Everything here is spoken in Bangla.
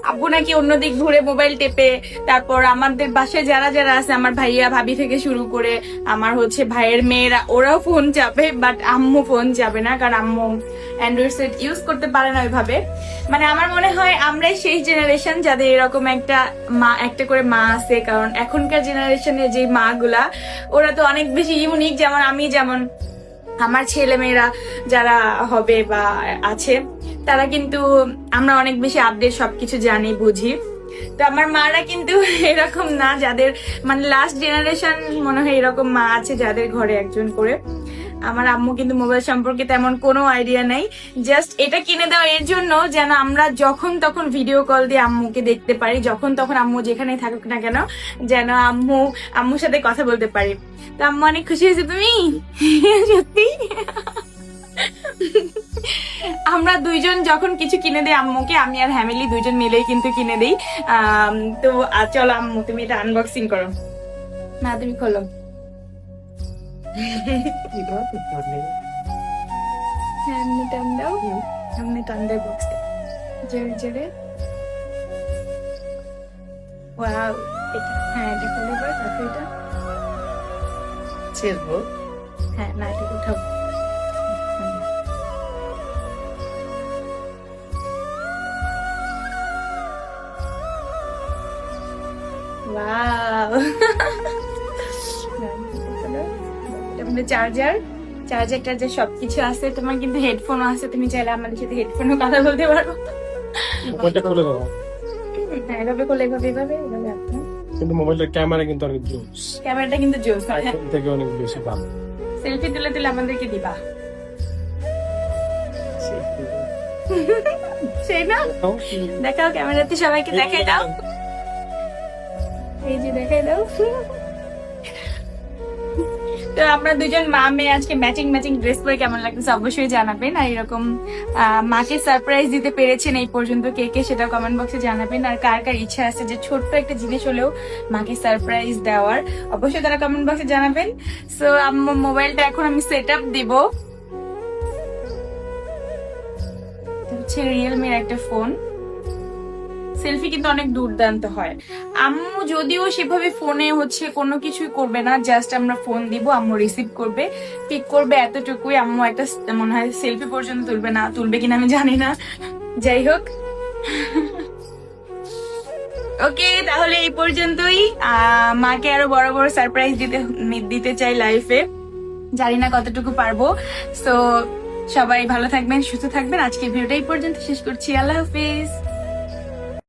আব্বু নাকি অন্যদিক ঘুরে মোবাইল টেপে। তারপর আমাদের বাসায় যারা যারা আছে, আমার ভাইয়া ভাবি থেকে শুরু করে আমার হচ্ছে ভাইয়ের মেয়েরা, ওরাও ফোন চাপে, বাট আম্মু ফোন যাবে না, কারণ আম্মু অ্যান্ড্রয়েড সেট ইউজ করতে পারে না ওইভাবে। মানে আমার মনে হয় আমরাই সেই জেনারেশন যাদের এরকম একটা করে মা আছে, কারণ এখনকার জেনারেশনের যে মা গুলা ওরা তো অনেক বেশি ইউনিক। যেমন আমি, যেমন আমার ছেলে মেয়েরা যারা হবে বা আছে, তারা কিন্তু আমরা অনেক বেশি আপডেট সবকিছু জানি বুঝি। তো আমার মারা কিন্তু এরকম না, যাদের মানে লাস্ট জেনারেশন মনে হয় এরকম মা আছে যাদের ঘরে একজন করে। আমার আম্মু কিন্তু মোবাইল সম্পর্কে তেমন কোনো আইডিয়া নাই, জাস্ট এটা কিনে দেওয়া এর জন্য যেন আমরা যখন তখন ভিডিও কল দিয়ে আম্মুকে দেখতে পারি, যখন তখন আম্মু যেখানে থাকুক না কেন যেন আম্মুর সাথে কথা বলতে পারি। তো আম্মু অনেক খুশি হয়েছে তুমি সত্যি। আমরা দুইজন যখন কিছু কিনে দিই আম্মুকে, আমি আর ফ্যামিলি দুইজন মিলেই কিন্তু কিনে দিই। তো চলো আম্মু তুমি এটা আনবক্সিং করো। না তুমি খোলো। এমনি টান দাও, এমনি টান দাও বক্সটা জোরে জোরে। ওয়াও, এটা হ্যাঁ এটা খুলে দাও, তারপর এটা ছেড়বো। হ্যাঁ না এটা উঠাও। ওয়াও, চার্জার সবকিছু আছে। তোমার কিন্তু হেডফোনও আছে, তুমি চাইলে আমাদের সাথে হেডফোনও কথা বলতে পারো। মোবাইলটা খুলে দাও। হ্যাঁ এভাবে করলে এভাবে আপনি কিন্তু মোবাইলের ক্যামেরা কিন্তু অনেক জোস, ক্যামেরাটা কিন্তু জোস। আইফোন থেকে অনেক বেশি ভালো। সেলফি তুলে তুলে আমাদেরকে দিবা, সেই না? দেখাও ক্যামেরাতে সবাইকে দেখাই দাও, এই যে দেখাই দাও। তো আমরা দুজন মা মেয়ে আজকে ম্যাচিং ড্রেস পরে কেমন লাগতেছে অবশ্যই জানাবেন। আর এরকম মাকে সারপ্রাইজ দিতে পেরেছেন এই পর্যন্ত কে কে, সেটা কমেন্ট বক্সে জানাবেন। আর কার কার ইচ্ছা আছে যে ছোট্ট একটা জিনিস হলেও মাকে সারপ্রাইজ দেওয়ার, অবশ্যই তারা কমেন্ট বক্সে জানাবেন। সো মোবাইলটা এখন আমি সেট আপ দিব। হচ্ছে রিয়েলমির একটা ফোন। সেলফি কিন্তু অনেক দুর্দান্ত হয়। আম্মু যদিও সেভাবে ফোনে হচ্ছে কোনো কিছুই করবে না, জাস্ট আমরা ফোন দিব, আম্মু রিসিভ করবে, পিক করবে, এতটুকুই। আম্মু একটা মনে হয় সেলফি পর্যন্ত তুলবে না, তুলবে কিনা আমি জানি না। যাই হোক, ওকে তাহলে এই পর্যন্তই। মাকে আরো বড় বড় সারপ্রাইজ দিতে চাই লাইফে, জানি না কতটুকু পারবো। সো সবাই ভালো থাকবেন, সুস্থ থাকবেন। আজকের ভিডিওটা এই পর্যন্ত শেষ করছি। আল্লাহ হাফিজ।